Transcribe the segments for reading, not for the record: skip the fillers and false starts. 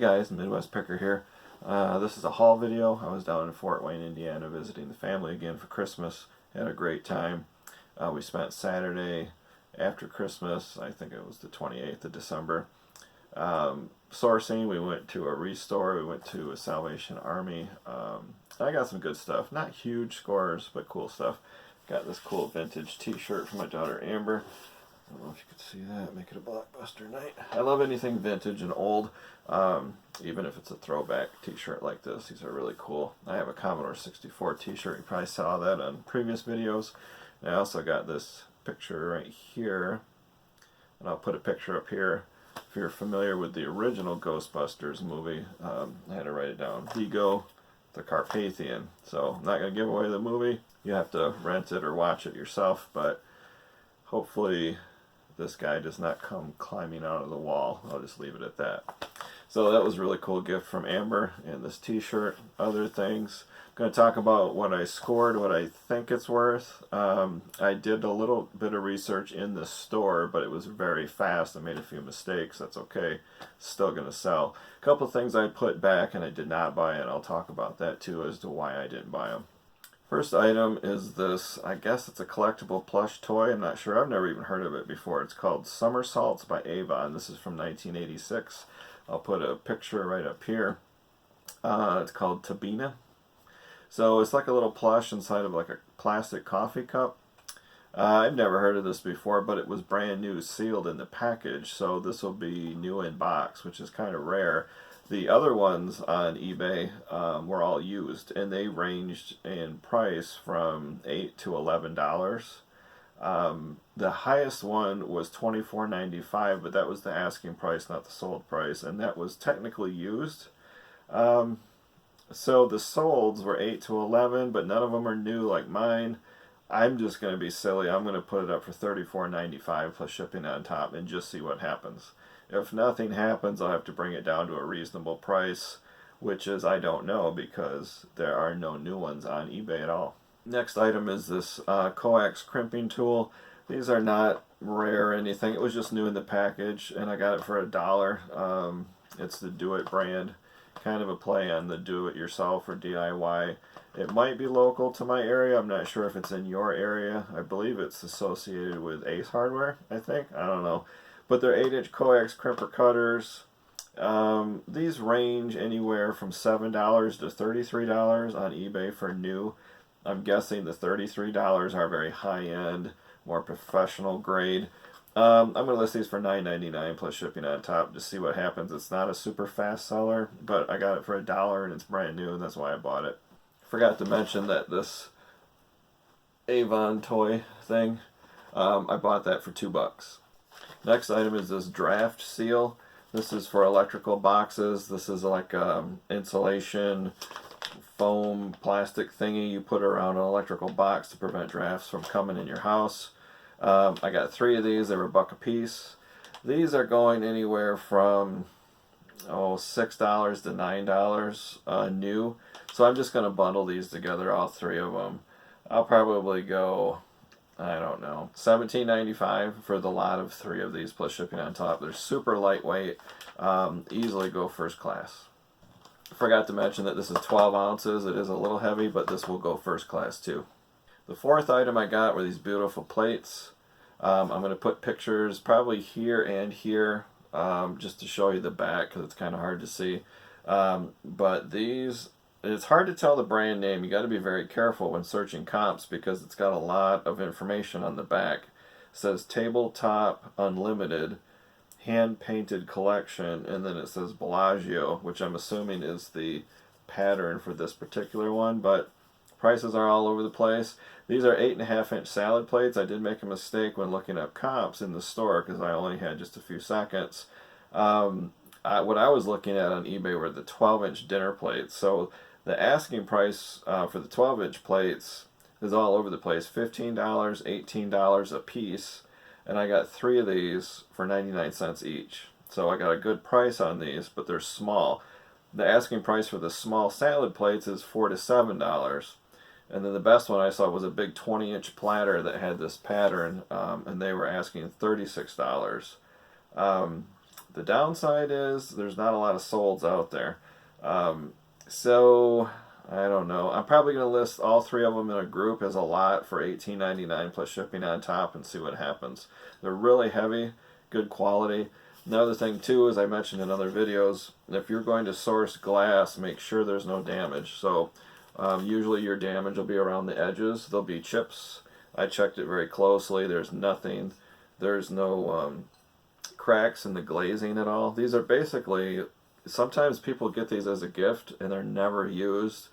guys, Midwest Picker here. This is a haul video. I was down in Fort Wayne, Indiana visiting the family again for Christmas. Had a great time. We spent Saturday after Christmas, I think it was the 28th of December, sourcing. We went to a restore, we went to a Salvation Army. I got some good stuff. Not huge scores, but cool stuff. Got this cool vintage t-shirt from my daughter Amber. I don't know if you could see that, make it a blockbuster night. I love anything vintage and old, even if it's a throwback t-shirt like this. These are really cool. I have a Commodore 64 t-shirt. You probably saw that on previous videos. And I also got this picture right here, and I'll put a picture up here. If you're familiar with the original Ghostbusters movie, I had to write it down. Vigo the Carpathian. So I'm not going to give away the movie. You have to rent it or watch it yourself, but hopefully this guy does not come climbing out of the wall. I'll just leave it at that. So that was a really cool gift from Amber, and this t-shirt, other things. I'm going to talk about what I scored, what I think it's worth. I did a little bit of research in the store, but it was very fast. I made a few mistakes. That's okay. Still going to sell. A couple things I put back and I did not buy, and I'll talk about that too as to why I didn't buy them. First item is this, I guess it's a collectible plush toy. I'm not sure. I've never even heard of it before. It's called Somersaults by Avon. This is from 1986. I'll put a picture right up here. It's called Tabina. So it's like a little plush inside of like a plastic coffee cup. I've never heard of this before, but it was brand new, sealed in the package. So this will be new in box, which is kind of rare. The other ones on eBay were all used, and they ranged in price from $8 to $11. The highest one was $24.95, but that was the asking price, not the sold price, and that was technically used. So the solds were 8 to 11, but none of them are new like mine. I'm just going to be silly. I'm going to put it up for $34.95 plus shipping on top and just see what happens. If nothing happens, I'll have to bring it down to a reasonable price, which is I don't know because there are no new ones on eBay at all. Next item is this coax crimping tool. These are not rare or anything. It was just new in the package, and I got it for $1. It's the Do It brand, kind of a play on the do it yourself or DIY. It might be local to my area. I'm not sure if it's in your area. I believe it's associated with Ace Hardware, I think. I don't know. But they're 8-inch coax crimper cutters. These range anywhere from $7 to $33 on eBay for new. I'm guessing the $33 are very high-end, more professional grade. I'm going to list these for $9.99 plus shipping on top to see what happens. It's not a super fast seller, but I got it for $1 and it's brand new, and that's why I bought it. Forgot to mention that this Avon toy thing, I bought that for $2. Next item is this draft seal. This is for electrical boxes. This is like insulation foam plastic thingy you put around an electrical box to prevent drafts from coming in your house. I got 3 of these. They were $1 a piece. These are going anywhere from $6 to $9 new. So I'm just going to bundle these together, all 3 of them. I'll probably go, I don't know, $17.95 for the lot of 3 of these plus shipping on top. They're super lightweight, easily go first class. Forgot to mention that this is 12 ounces. It is a little heavy, but this will go first class too. The 4th item I got were these beautiful plates. I'm going to put pictures probably here and here just to show you the back because it's kind of hard to see. But these, it's hard to tell the brand name. You got to be very careful when searching comps because it's got a lot of information on the back. It says Tabletop Unlimited, Hand Painted Collection, and then it says Bellagio, which I'm assuming is the pattern for this particular one, but prices are all over the place. These are 8.5-inch salad plates. I did make a mistake when looking up comps in the store because I only had just a few seconds. What I was looking at on eBay were the 12-inch dinner plates. So the asking price for the 12-inch plates is all over the place. $15, $18 a piece. And I got 3 of these for 99 cents each. So I got a good price on these, but they're small. The asking price for the small salad plates is $4 to $7. And then the best one I saw was a big 20-inch platter that had this pattern, and they were asking $36. The downside is there's not a lot of solds out there. So I don't know. I'm probably going to list all 3 of them in a group as a lot for $18.99 plus shipping on top and see what happens. They're really heavy, good quality. Another thing too, as I mentioned in other videos, if you're going to source glass, make sure there's no damage. So usually your damage will be around the edges. There'll be chips. I checked it very closely. There's nothing. There's no cracks in the glazing at all. These are basically, sometimes people get these as a gift and they're never used,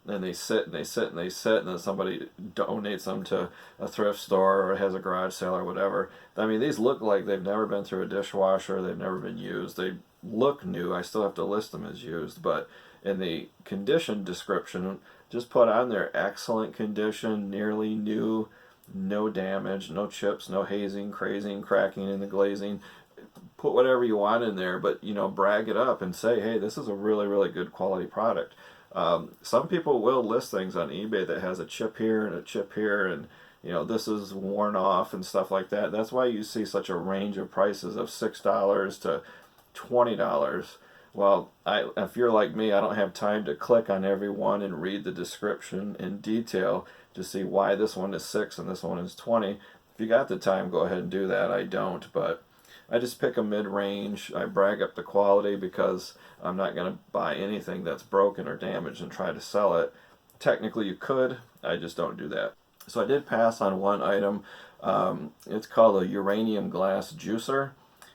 and they sit and they sit and they sit, and then somebody donates them to a thrift store or has a garage sale or whatever. I mean, these look like they've never been through a dishwasher, they've never been used, they look new. I still have to list them as used, but in the condition description, just put on there excellent condition, nearly new, no damage, no chips, no hazing, crazing, cracking in the glazing. Put whatever you want in there, but you know, brag it up and say, hey, this is a really, really good quality product. Some people will list things on eBay that has a chip here and a chip here, and you know, this is worn off and stuff like that. That's why you see such a range of prices of $6 to $20. Well, if you're like me, I don't have time to click on every one and read the description in detail to see why this one is $6 and this one is $20. If you got the time, go ahead and do that. I don't, but I just pick a mid-range. I brag up the quality because I'm not going to buy anything that's broken or damaged and try to sell it. Technically you could, I just don't do that. So I did pass on one item. It's called a uranium glass juicer.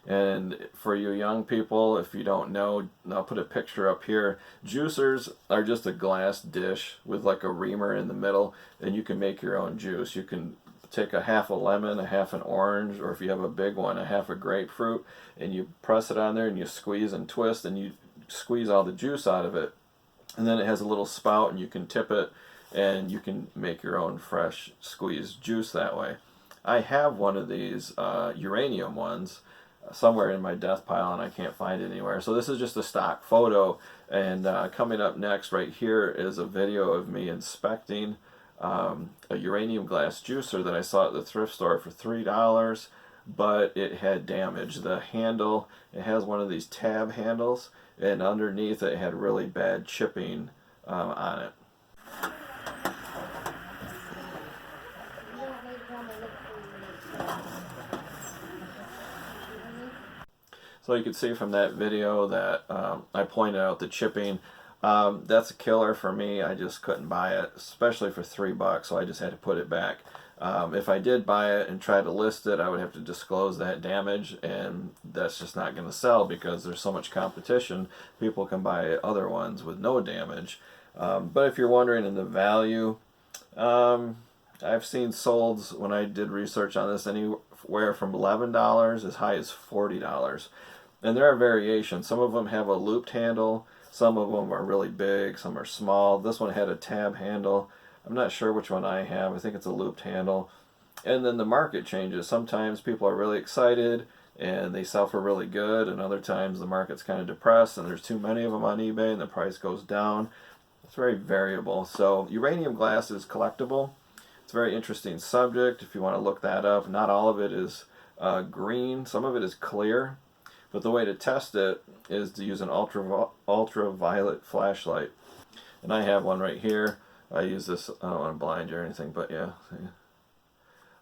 And for you young people, if you don't know, I'll put a picture up here. Juicers are just a glass dish with like a reamer in the middle, and you can make your own juice. You can take a half a lemon, a half an orange, or if you have a big one, a half a grapefruit, and you press it on there and you squeeze and twist and you squeeze all the juice out of it. And then it has a little spout and you can tip it and you can make your own fresh squeezed juice that way. I have one of these uranium ones somewhere in my death pile and I can't find it anywhere. So this is just a stock photo, and coming up next right here is a video of me inspecting a uranium glass juicer that I saw at the thrift store for $3, but it had damage. The handle, it has one of these tab handles, and underneath it had really bad chipping on it. So you can see from that video that I pointed out the chipping. That's a killer for me. I just couldn't buy it, especially for $3, so I just had to put it back. If I did buy it and try to list it, I would have to disclose that damage, and that's just not going to sell because there's so much competition. People can buy other ones with no damage. But if you're wondering in the value, I've seen solds when I did research on this anywhere from $11 as high as $40. And there are variations. Some of them have a looped handle. Some of them are really big. Some are small. This one had a tab handle. I'm not sure which one I have. I think it's a looped handle. And then the market changes. Sometimes people are really excited and they sell for really good, and other times the market's kind of depressed and there's too many of them on eBay and the price goes down. It's very variable. So uranium glass is collectible. It's a very interesting subject if you want to look that up. Not all of it is green. Some of it is clear. But the way to test it is to use an ultraviolet flashlight. And I have one right here. I use this, I don't want to blind you or anything, but yeah.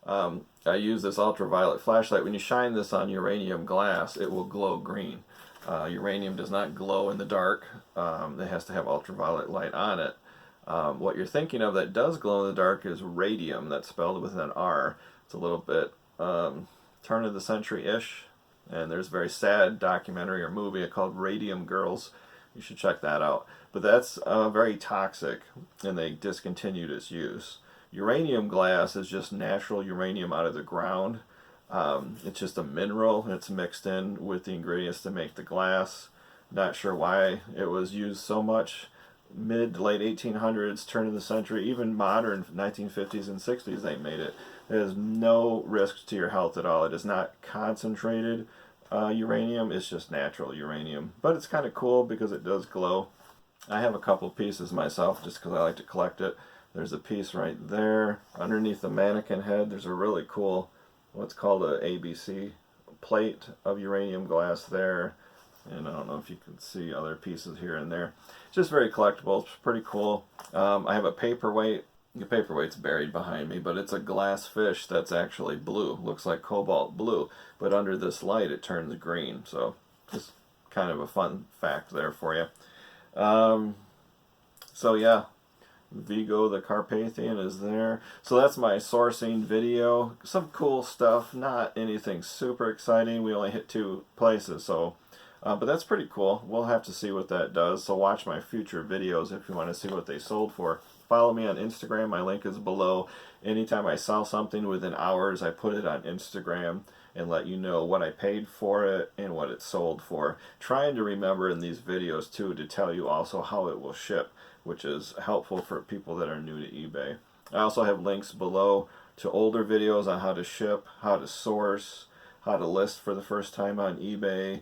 I use this ultraviolet flashlight. When you shine this on uranium glass, it will glow green. Uranium does not glow in the dark. It has to have ultraviolet light on it. What you're thinking of that does glow in the dark is radium. That's spelled with an R. It's a little bit turn of the century-ish. And there's a very sad documentary or movie called Radium Girls. You should check that out. But that's very toxic, and they discontinued its use. Uranium glass is just natural uranium out of the ground. It's just a mineral, and it's mixed in with the ingredients to make the glass. Not sure why it was used so much. Mid to late 1800s, turn of the century, even modern 1950s and 60s, they made it. There's no risk to your health at all. It is not concentrated uranium. It's just natural uranium. But it's kind of cool because it does glow. I have a couple pieces myself just because I like to collect it. There's a piece right there. Underneath the mannequin head, there's a really cool, what's called a ABC plate of uranium glass there. And I don't know if you can see other pieces here and there. It's just very collectible. It's pretty cool. I have a paperweight. The paperweight's buried behind me, but it's a glass fish that's actually blue. Looks like cobalt blue, but under this light it turns green. So just kind of a fun fact there for you. So yeah, Vigo the Carpathian is there. So that's my sourcing video. Some cool stuff, not anything super exciting. We only hit 2 places, so but that's pretty cool. We'll have to see what that does. So watch my future videos if you want to see what they sold for. Follow me on Instagram. My link is below. Anytime I sell something within hours, I put it on Instagram and let you know what I paid for it and what it sold for. Trying to remember in these videos too to tell you also how it will ship, which is helpful for people that are new to eBay. I also have links below to older videos on how to ship, how to source, how to list for the first time on eBay.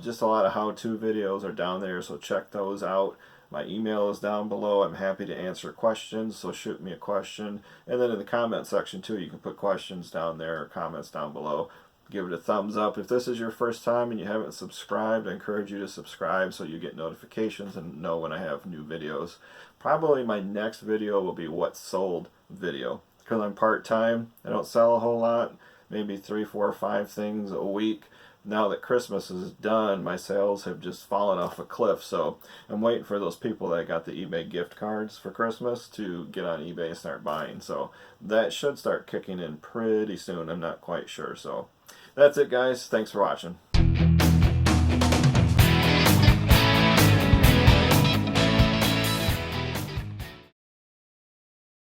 Just a lot of how-to videos are down there, so check those out. My email is down below. I'm happy to answer questions, so shoot me a question. And then in the comment section too, you can put questions down there or comments down below. Give it a thumbs up. If this is your first time and you haven't subscribed, I encourage you to subscribe so you get notifications and know when I have new videos. Probably my next video will be what sold video. Because I'm part-time, I don't sell a whole lot, maybe 3, 4, 5 things a week. Now that Christmas is done, my sales have just fallen off a cliff, so I'm waiting for those people that got the eBay gift cards for Christmas to get on eBay and start buying. So that should start kicking in pretty soon. I'm not quite sure. So that's it, guys. Thanks for watching.